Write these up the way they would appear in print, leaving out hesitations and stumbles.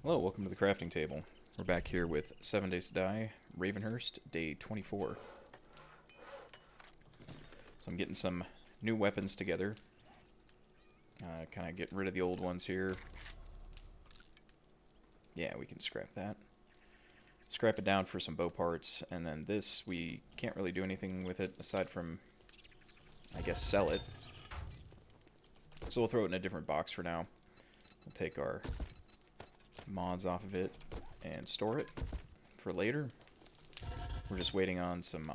Hello, welcome to the crafting table. We're back here with 7 Days to Die, Ravenhearst, day 24. So I'm getting some new weapons together. Kind of get rid of the old ones here. Yeah, we can scrap that. Scrap it down for some bow parts, and then this, we can't really do anything with it aside from, I guess, sell it. So we'll throw it in a different box for now. We'll take our mods off of it and store it for later. We're just waiting on some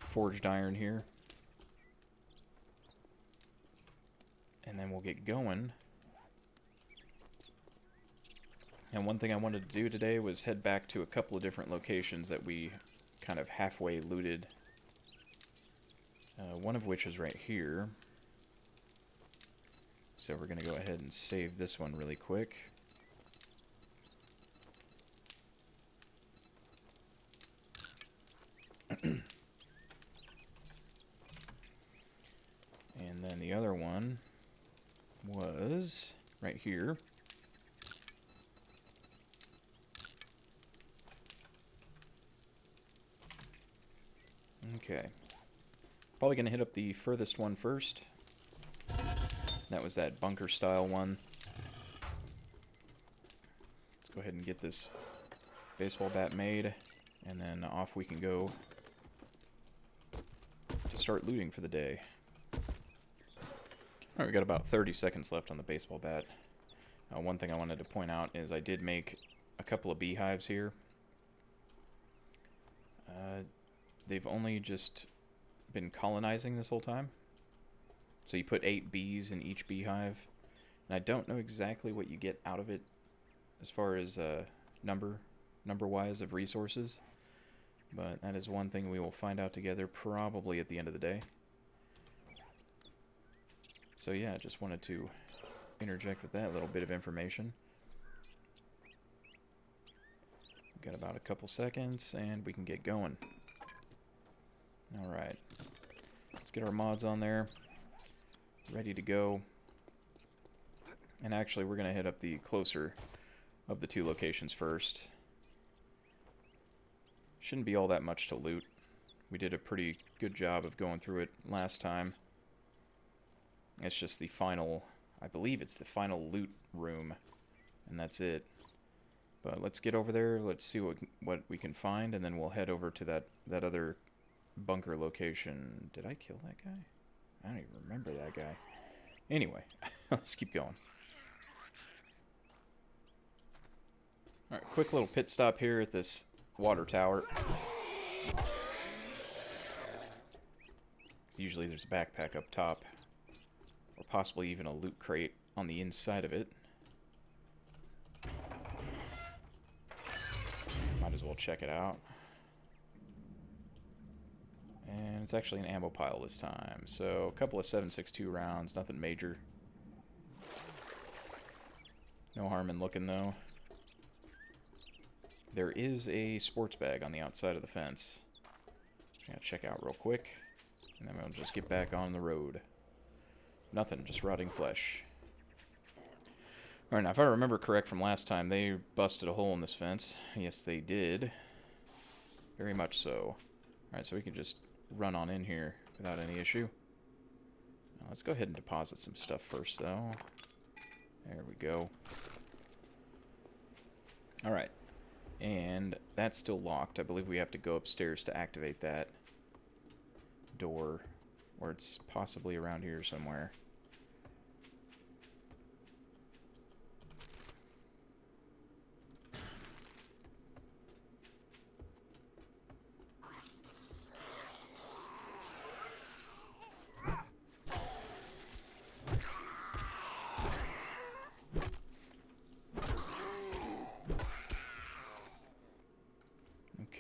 forged iron here, and then we'll get going. And one thing I wanted to do today was head back to a couple of different locations that we kind of halfway looted. One of which is right here. So we're going to go ahead and save this one really quick. And then the other one was right here. Okay. Probably going to hit up the furthest one first. That was that bunker style one. Let's go ahead and get this baseball bat made, and then off we can go to start looting for the day. Alright, we got about 30 seconds left on the baseball bat. One thing I wanted to point out is I did make a couple of beehives here. They've only just been colonizing this whole time. So you put 8 bees in each beehive, and I don't know exactly what you get out of it as far as number-wise of resources, but that is one thing we will find out together probably at the end of the day. So yeah, just wanted to interject with that little bit of information. We've got about a couple seconds, and we can get going. Alright, let's get our mods on there, ready to go. And actually, we're going to hit up the closer of the two locations first. Shouldn't be all that much to loot. We did a pretty good job of going through it last time. It's just the final, I believe it's the final loot room, and that's it. But let's get over there, let's see what we can find, and then we'll head over to that other bunker location. Did I kill that guy? I don't even remember that guy. Anyway, let's keep going. Alright, quick little pit stop here at this water tower. Usually there's a backpack up top, or possibly even a loot crate on the inside of it. Might as well check it out. And it's actually an ammo pile this time. So, a couple of 7.62 rounds, nothing major. No harm in looking, though. There is a sports bag on the outside of the fence. Just gonna check out real quick, and then we'll just get back on the road. Nothing, just rotting flesh. Alright, now if I remember correct from last time, they busted a hole in this fence. Yes, they did. Very much so. Alright, so we can just run on in here without any issue. Now, let's go ahead and deposit some stuff first, though. There we go. Alright. And that's still locked. I believe we have to go upstairs to activate that door, or it's possibly around here somewhere.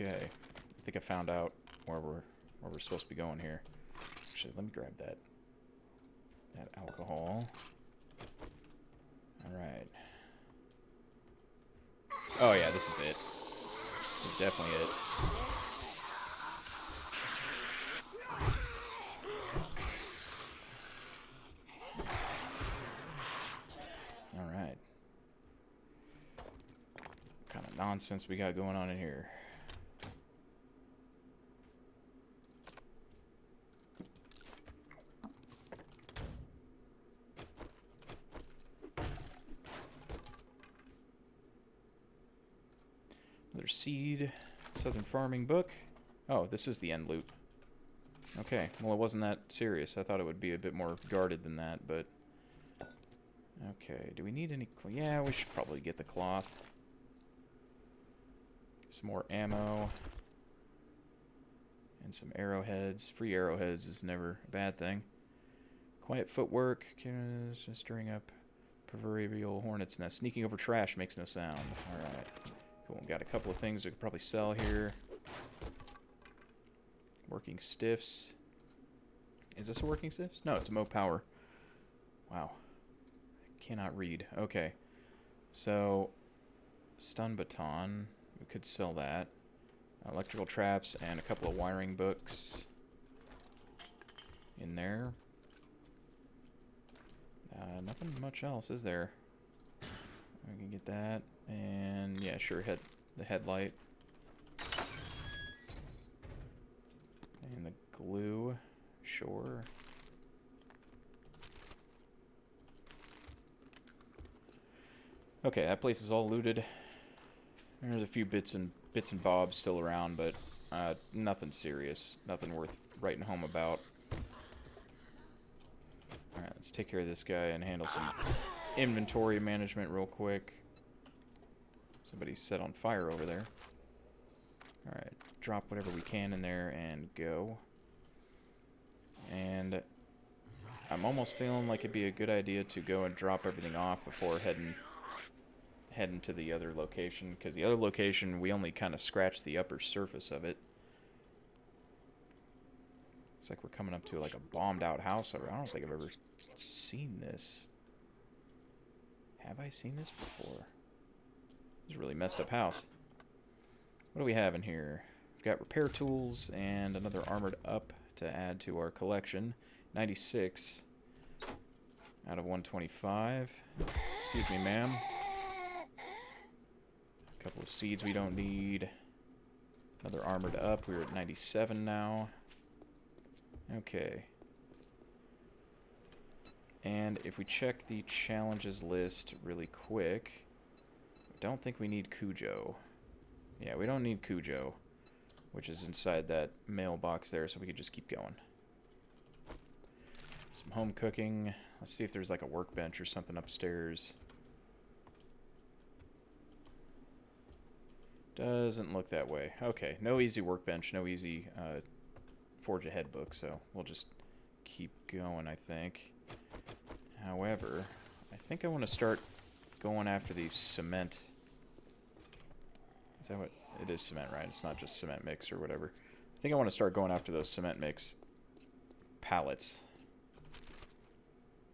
Okay, I think I found out where we're supposed to be going here. Actually, let me grab that alcohol. All right. Oh yeah, this is it. This is definitely it. nonsense we got going on in here? Another seed. Southern farming book. Oh, this is the end loot. Okay, well, it wasn't that serious. I thought it would be a bit more guarded than that, but... Okay, do we need any... Yeah, we should probably get the cloth. Some more ammo. And some arrowheads. Free arrowheads is never a bad thing. Quiet footwork. Just stirring up proverbial hornet's nest. Sneaking over trash makes no sound. Alright. Cool, got a couple of things we could probably sell here. Working stiffs. Is this a working stiffs? No, it's a Mo Power. Wow. I cannot read. Okay. So, stun baton. We could sell that. Electrical traps and a couple of wiring books in there. Nothing much else, is there? I can get that. And, yeah, sure, the headlight. And the glue, sure. Okay, that place is all looted. There's a few bits and bobs still around, but nothing serious, nothing worth writing home about. All right, let's take care of this guy and handle some inventory management real quick. Somebody's set on fire over there. All right. Drop whatever we can in there and go. And I'm almost feeling like it'd be a good idea to go and drop everything off before heading to the other location, because the other location we only kind of scratched the upper surface of it. Looks like we're coming up to like a bombed out house. I don't think I've ever seen this. Have I seen this before? It's a really messed up house. What do we have in here? We've got repair tools and another armored up to add to our collection. 96 out of 125. Excuse me, ma'am. A couple of seeds we don't need. Another armored up. We're at 97 now. Okay. And if we check the challenges list really quick, I don't think we need Cujo. Yeah, we don't need Cujo, which is inside that mailbox there, so we could just keep going. Some home cooking. Let's see if there's like a workbench or something upstairs. Doesn't look that way. Okay, no easy workbench, no easy Forge Ahead book, so we'll just keep going, I think. However, I think I want to start going after these cement. Is that what... It is cement, right? It's not just cement mix or whatever. I think I want to start going after those cement mix pallets.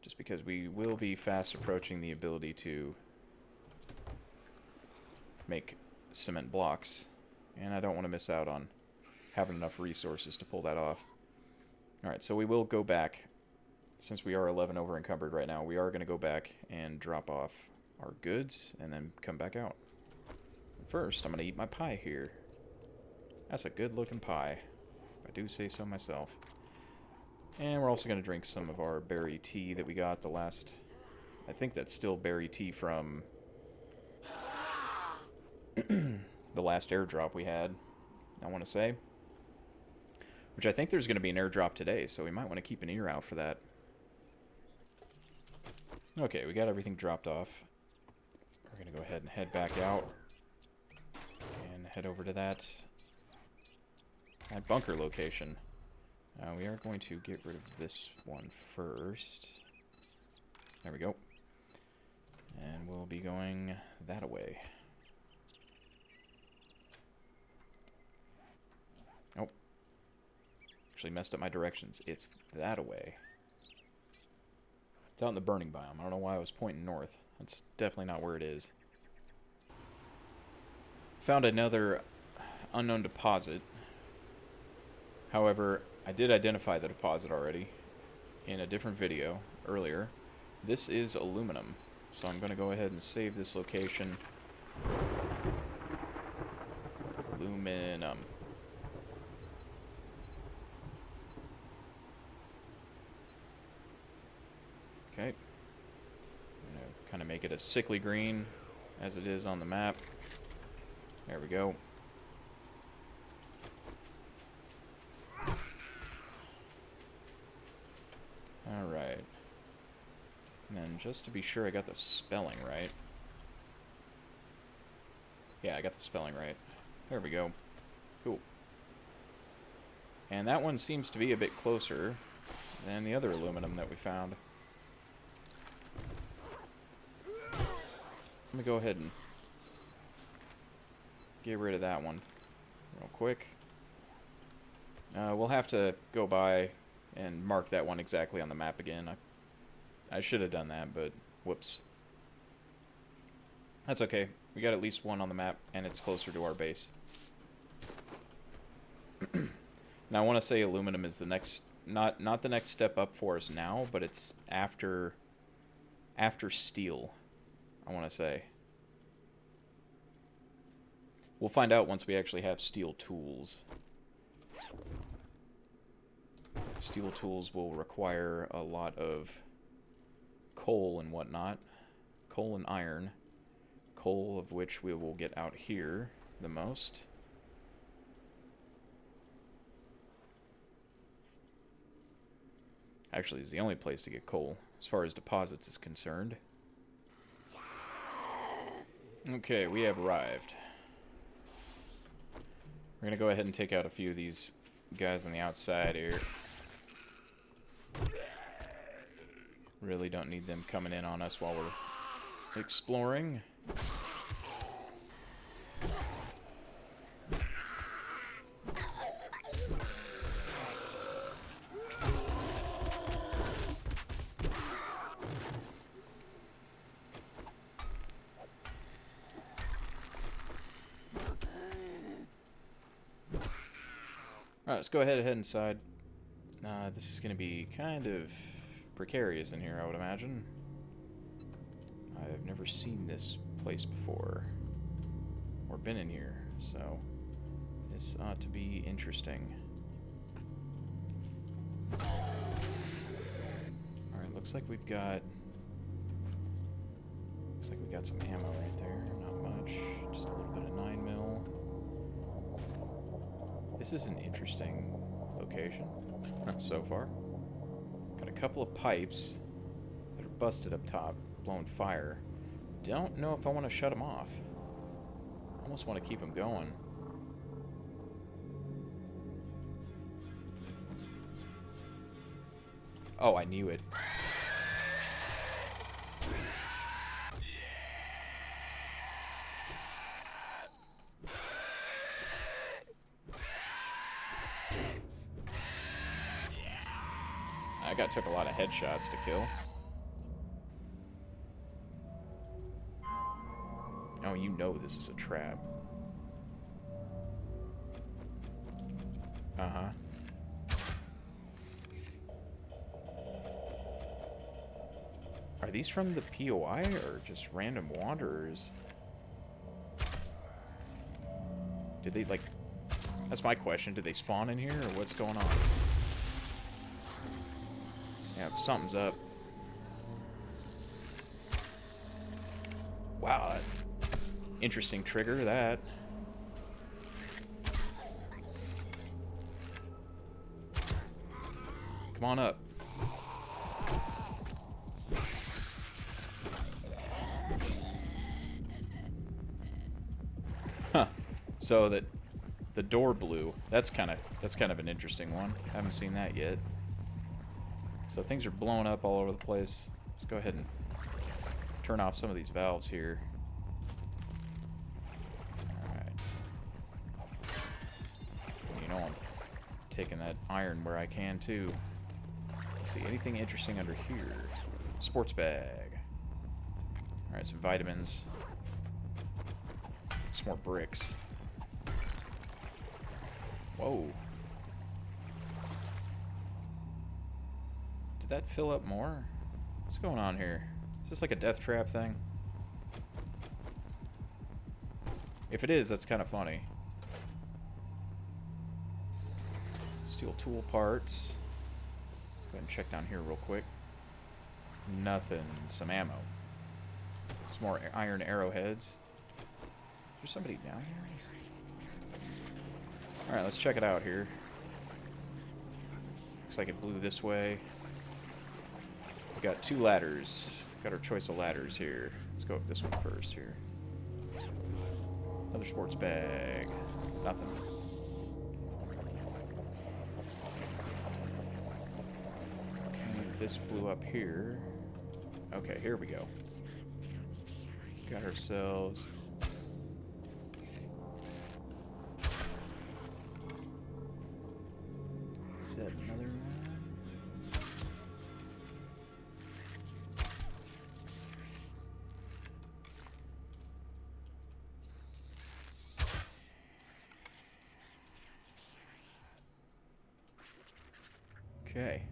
Just because we will be fast approaching the ability to make cement blocks. And I don't want to miss out on having enough resources to pull that off. Alright, so we will go back. Since we are 11 over encumbered right now, we are going to go back and drop off our goods and then come back out. First, I'm going to eat my pie here. That's a good-looking pie, if I do say so myself. And we're also going to drink some of our berry tea that we got the last... I think that's still berry tea from the last airdrop we had, I want to say. Which I think there's going to be an airdrop today, so we might want to keep an ear out for that. Okay, we got everything dropped off. We're going to go ahead and head back out. And head over to that bunker location. We are going to get rid of this one first. There we go. And we'll be going that way. Oh. Actually messed up my directions. It's that away. It's out in the burning biome. I don't know why I was pointing north. That's definitely not where it is. Found another unknown deposit. However, I did identify the deposit already in a different video earlier. This is aluminum, so I'm going to go ahead and save this location. aluminum. Okay. I'm gonna kind of make it a sickly green as it is on the map. There we go. Alright. And then just to be sure I got the spelling right. Yeah, I got the spelling right. There we go. Cool. And that one seems to be a bit closer than the other aluminum that we found. Let me go ahead and get rid of that one real quick. We'll have to go by and mark that one exactly on the map again. I should have done that, but whoops. That's okay. We got at least one on the map, and it's closer to our base. Now, I want to say aluminum is the next, not the next step up for us now, but it's after steel, I want to say. We'll find out once we actually have steel tools. Steel tools will require a lot of coal and whatnot. Coal and iron. Coal of which we will get out here the most. Actually, it's the only place to get coal as far as deposits is concerned. Okay, we have arrived. We're gonna go ahead and take out a few of these guys on the outside here. Really don't need them coming in on us while we're exploring. Alright, let's go ahead and head inside. This is going to be kind of precarious in here, I would imagine. I've never seen this place before, or been in here, so this ought to be interesting. Alright, looks like we got some ammo right there. Not much, just a little bit of 9mm. This is an interesting location so far. Got a couple of pipes that are busted up top, blowing fire. Don't know if I want to shut them off. Almost want to keep them going. Oh, I knew it. Took a lot of headshots to kill. Oh, you know this is a trap. Uh-huh. Are these from the POI or just random wanderers? Did they, like... That's my question. Did they spawn in here or what's going on? Yeah, something's up. Wow, interesting trigger, that. Come on up. Huh. So that the door blew. That's kind of an interesting one. I haven't seen that yet. So things are blowing up all over the place. Let's go ahead and turn off some of these valves here. Alright. You know I'm taking that iron where I can too. Let's see, anything interesting under here? Sports bag. Alright, some vitamins. Some more bricks. Whoa. Did that fill up more? What's going on here? Is this like a death trap thing? If it is, that's kind of funny. Steel tool parts. Go ahead and check down here real quick. Nothing. Some ammo. Some more iron arrowheads. Is there somebody down here? Alright, let's check it out here. Looks like it blew this way. We got 2 ladders. Got our choice of ladders here. Let's go with this one first here. Another sports bag. Nothing. Okay, this blew up here. Okay, here we go. Got ourselves... Is that another one? Okay.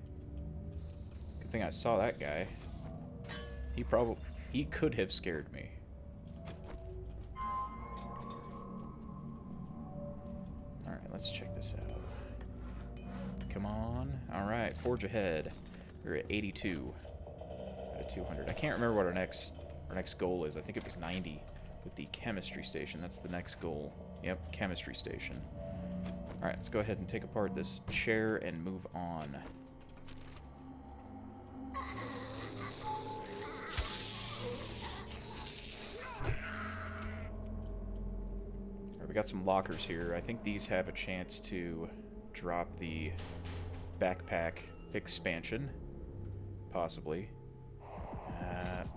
Good thing I saw that guy. He could have scared me. Alright, let's check this out. Come on. Alright, forge ahead. We're at 82 out of 200. I can't remember what our next goal is. I think it was 90 with the chemistry station. That's the next goal. Yep, chemistry station. Alright, let's go ahead and take apart this chair and move on. Alright, we got some lockers here. I think these have a chance to drop the backpack expansion. Possibly.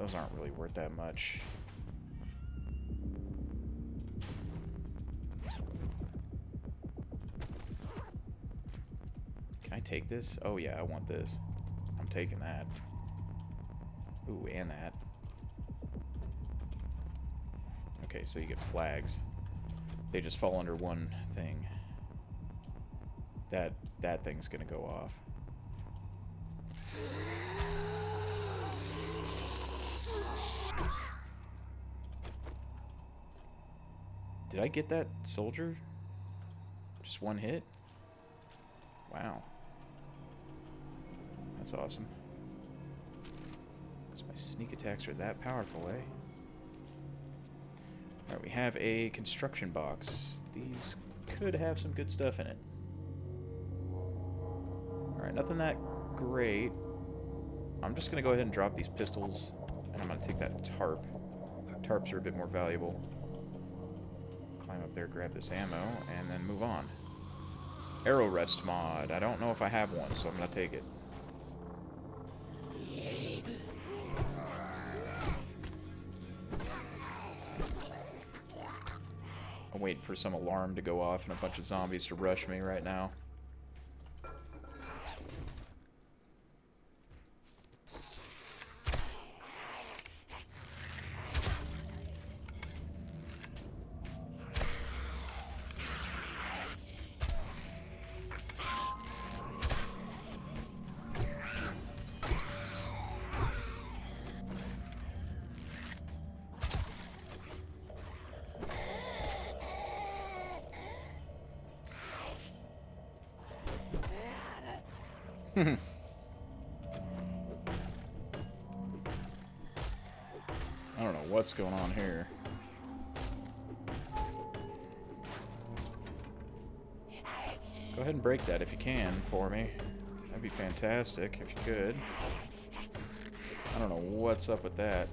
Those aren't really worth that much. Can I take this? Oh yeah, I want this. I'm taking that. Ooh, and that. Okay, so you get flags. They just fall under one thing. That thing's gonna go off. Did I get that soldier? Just one hit? Wow. That's awesome. Because my sneak attacks are that powerful, eh? Alright, we have a construction box. These could have some good stuff in it. Alright, nothing that great. I'm just going to go ahead and drop these pistols, and I'm going to take that tarp. Tarps are a bit more valuable. Climb up there, grab this ammo, and then move on. Arrow rest mod. I don't know if I have one, so I'm going to take it. I'm waiting for some alarm to go off and a bunch of zombies to rush me right now. I don't know what's going on here. Go ahead and break that if you can for me. That'd be fantastic if you could. I don't know what's up with that.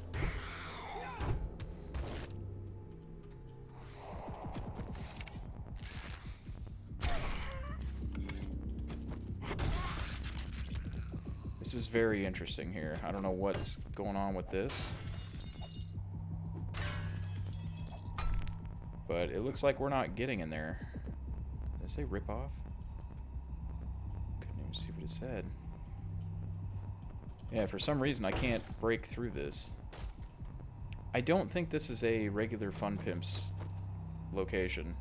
This is very interesting here. I don't know what's going on with this. But it looks like we're not getting in there. Did it say rip off? Couldn't even see what it said. Yeah, for some reason I can't break through this. I don't think this is a regular Fun Pimps location.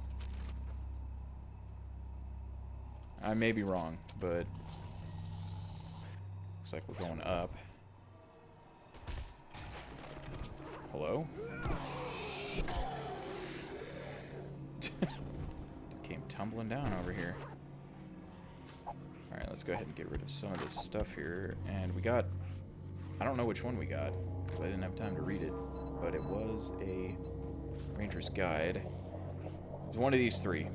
I may be wrong, but looks like we're going up. Hello? Came tumbling down over here. Alright, let's go ahead and get rid of some of this stuff here. And we got... I don't know which one we got, because I didn't have time to read it. But it was a Ranger's Guide. It was one of these three.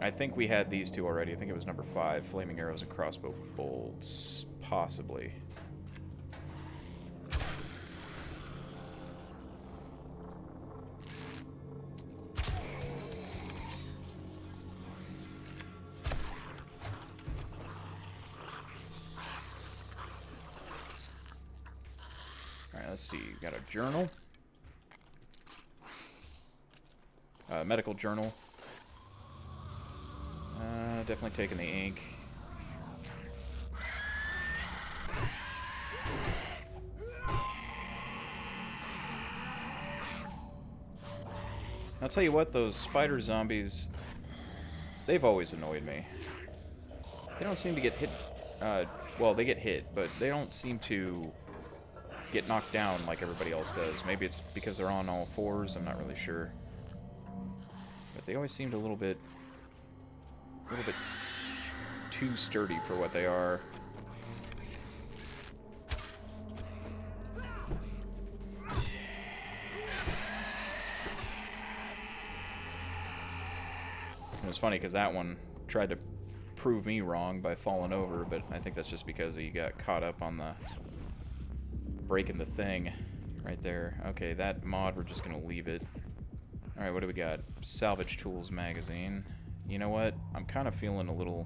I think we had these two already. I think it was number 5, Flaming Arrows and Crossbow Bolts. Possibly. Let's see, got a journal. Medical journal. Definitely taking the ink. I'll tell you what, those spider zombies, they've always annoyed me. They don't seem to get hit, well, they get hit, but they don't seem to get knocked down like everybody else does. Maybe it's because they're on all fours, I'm not really sure. But they always seemed a little bit too sturdy for what they are. It was funny because that one tried to prove me wrong by falling over, but I think that's just because he got caught up on the breaking the thing right there. Okay, that mod, we're just gonna leave it. Alright, what do we got? Salvage Tools magazine. You know what? I'm kind of feeling a little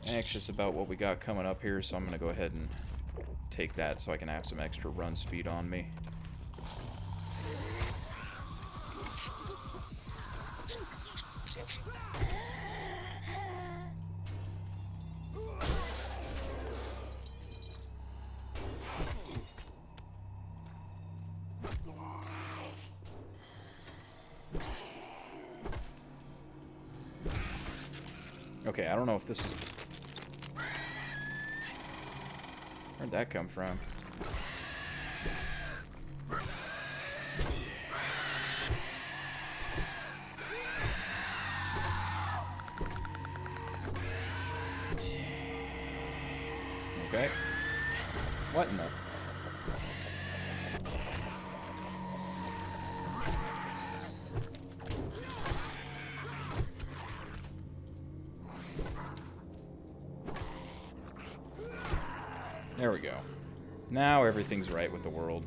anxious about what we got coming up here, so I'm gonna go ahead and take that so I can have some extra run speed on me. Okay, I don't know if this is... Where'd that come from? Okay. What in the... There we go. Now everything's right with the world.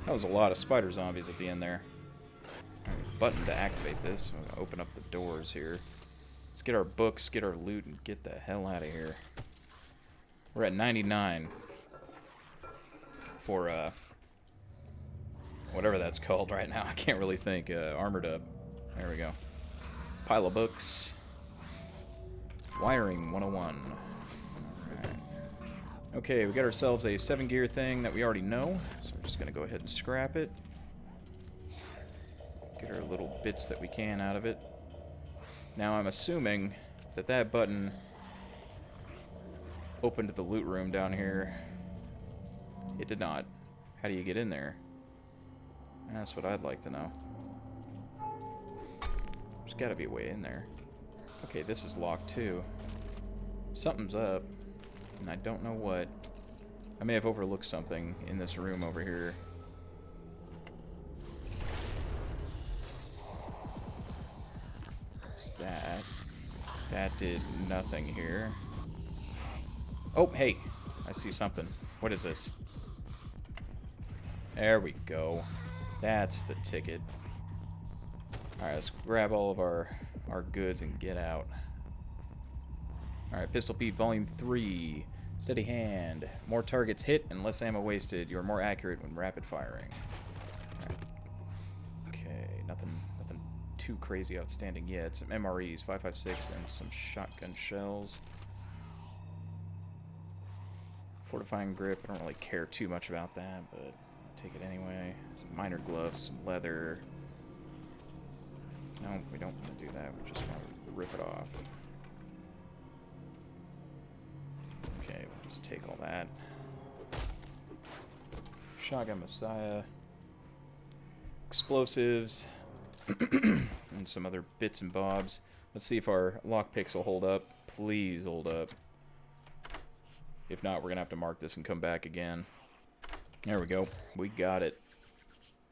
That was a lot of spider zombies at the end there. Right, button to activate this. I'm gonna open up the doors here. Let's get our books, get our loot, and get the hell out of here. We're at 99 for whatever that's called right now. I can't really think. Armored up. There we go. Pile of books. Wiring 101. Okay, we got ourselves a 7-gear thing that we already know, so we're just going to go ahead and scrap it. Get our little bits that we can out of it. Now I'm assuming that that button opened the loot room down here. It did not. How do you get in there? That's what I'd like to know. There's got to be a way in there. Okay, this is locked too. Something's up. And I don't know what. I may have overlooked something in this room over here. What's that? That did nothing here. Oh, hey! I see something. What is this? There we go. That's the ticket. Alright, let's grab all of our goods and get out. Alright, Pistol Pete Volume 3. Steady hand. More targets hit and less ammo wasted. You're more accurate when rapid firing. Right. Okay, nothing too crazy outstanding yet. Some MREs, 5.56, and some shotgun shells. Fortifying grip, I don't really care too much about that, but I'll take it anyway. Some miner gloves, some leather. No, we don't want to do that. We just want to rip it off. Okay, we'll just take all that. Shotgun Messiah. Explosives. and some other bits and bobs. Let's see if our lockpicks will hold up. Please hold up. If not, we're going to have to mark this and come back again. There we go. We got it.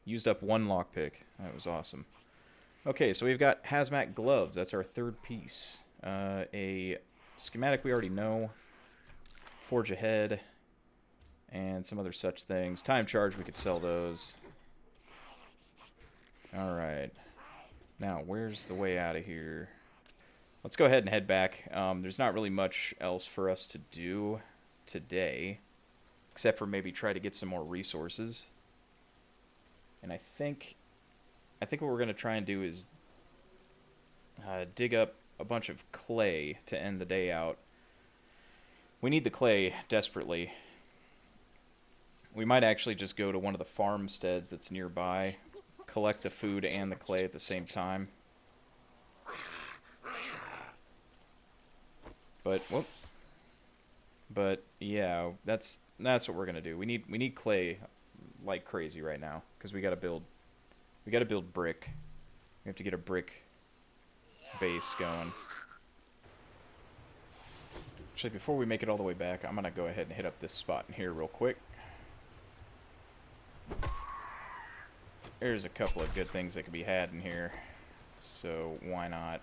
Used up 1 lockpick. That was awesome. Okay, so we've got hazmat gloves. That's our 3rd piece. A schematic we already know. Forge ahead. And some other such things. Time charge, we could sell those. Alright. Now, where's the way out of here? Let's go ahead and head back. There's not really much else for us to do today. Except for maybe try to get some more resources. And I think what we're going to try and do is dig up a bunch of clay to end the day out. We need the clay desperately. We might actually just go to one of the farmsteads that's nearby, collect the food and the clay at the same time. But yeah, that's what we're gonna do. We need clay like crazy right now because we gotta build brick. We have to get a brick base going. Actually, before we make it all the way back, I'm gonna go ahead and hit up this spot in here real quick. There's a couple of good things that could be had in here, so why not?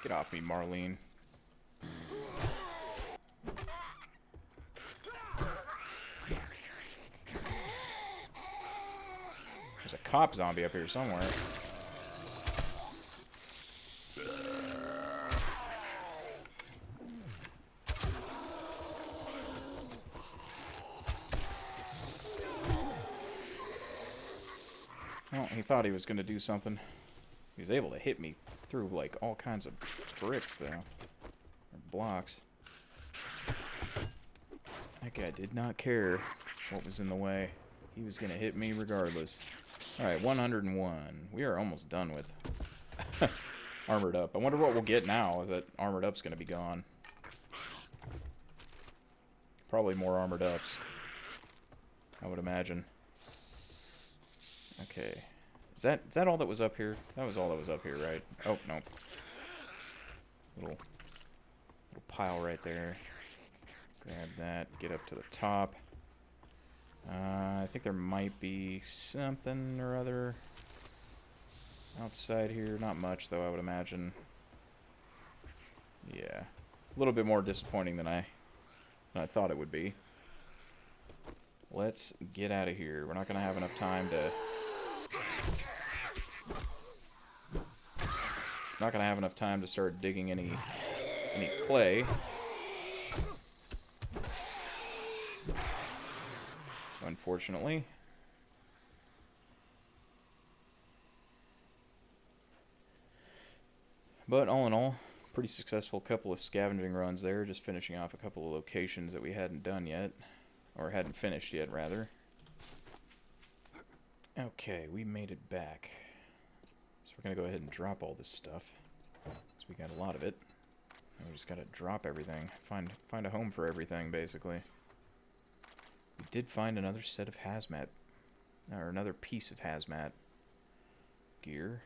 Get off me, Marlene. There's a cop zombie up here somewhere. Well, he thought he was going to do something. He was able to hit me through, like, all kinds of bricks, though. Or blocks. That guy did not care what was in the way. He was going to hit me regardless. Alright, 101. We are almost done with Armored Up. I wonder what we'll get now, is that Armored Up's going to be gone. Probably more Armored Ups, I would imagine. Okay. Is that all that was up here? That was all that was up here, right? Oh, no. Little pile right there. Grab that, get up to the top. I think there might be something or other outside here. Not much, though, I would imagine. Yeah. A little bit more disappointing than I thought it would be. Let's get out of here. We're not going to have enough time to... Not going to have enough time to start digging any clay. Unfortunately. But all in all, pretty successful couple of scavenging runs there, just finishing off a couple of locations that we hadn't done yet, or hadn't finished yet, rather. Okay, we made it back. So we're going to go ahead and drop all this stuff, because we got a lot of it. And we just got to drop everything, find a home for everything, basically. We did find another set of hazmat, or another piece of hazmat gear,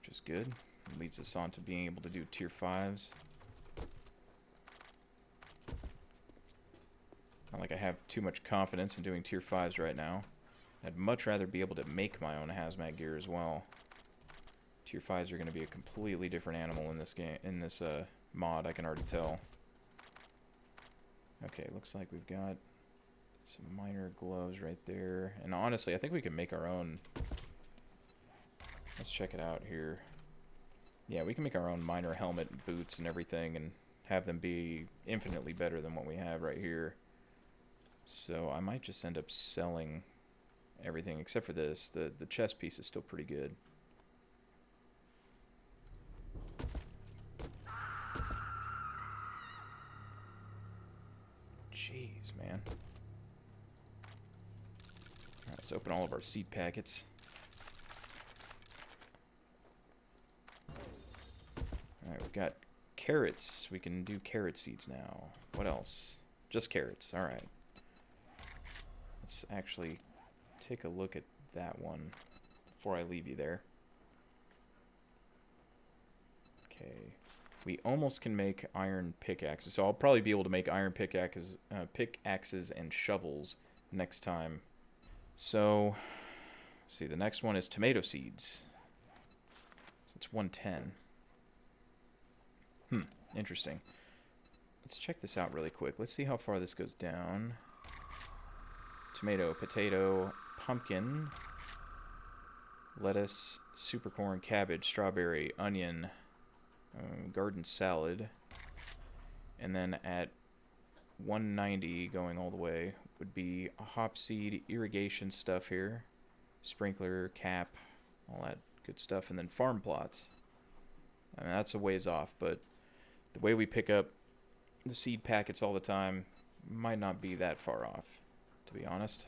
which is good. It leads us on to being able to do tier 5s. Not like I have too much confidence in doing tier 5s right now. I'd much rather be able to make my own hazmat gear as well. Tier 5s are going to be a completely different animal in this game, in this mod, I can already tell. Okay, looks like we've got some minor gloves right there. And honestly, I think we can make our own. Let's check it out here. Yeah, we can make our own minor helmet and boots and everything and have them be infinitely better than what we have right here. So I might just end up selling everything except for this. The chest piece is still pretty good. Jeez, man. Alright, let's open all of our seed packets. Alright, we've got carrots. We can do carrot seeds now. What else? Just carrots. Alright. Let's actually take a look at that one before I leave you there. Okay. We almost can make iron pickaxes, so I'll probably be able to make iron pickaxes and shovels next time. So, let's see, the next one is tomato seeds. So it's 110. Interesting. Let's check this out really quick. Let's see how far this goes down. Tomato, potato, pumpkin, lettuce, supercorn, cabbage, strawberry, onion, garden salad, and then at 190 going all the way would be a hop seed, irrigation stuff here, sprinkler, cap, all that good stuff, and then farm plots. I mean, that's a ways off, but the way we pick up the seed packets all the time might not be that far off, to be honest.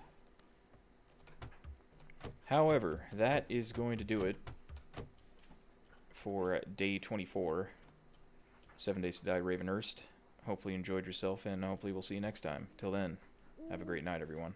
However, that is going to do it for day 24, 7 Days to Die Ravenhearst. Hopefully you enjoyed yourself, and hopefully we'll see you next time. Till then, have a great night, everyone.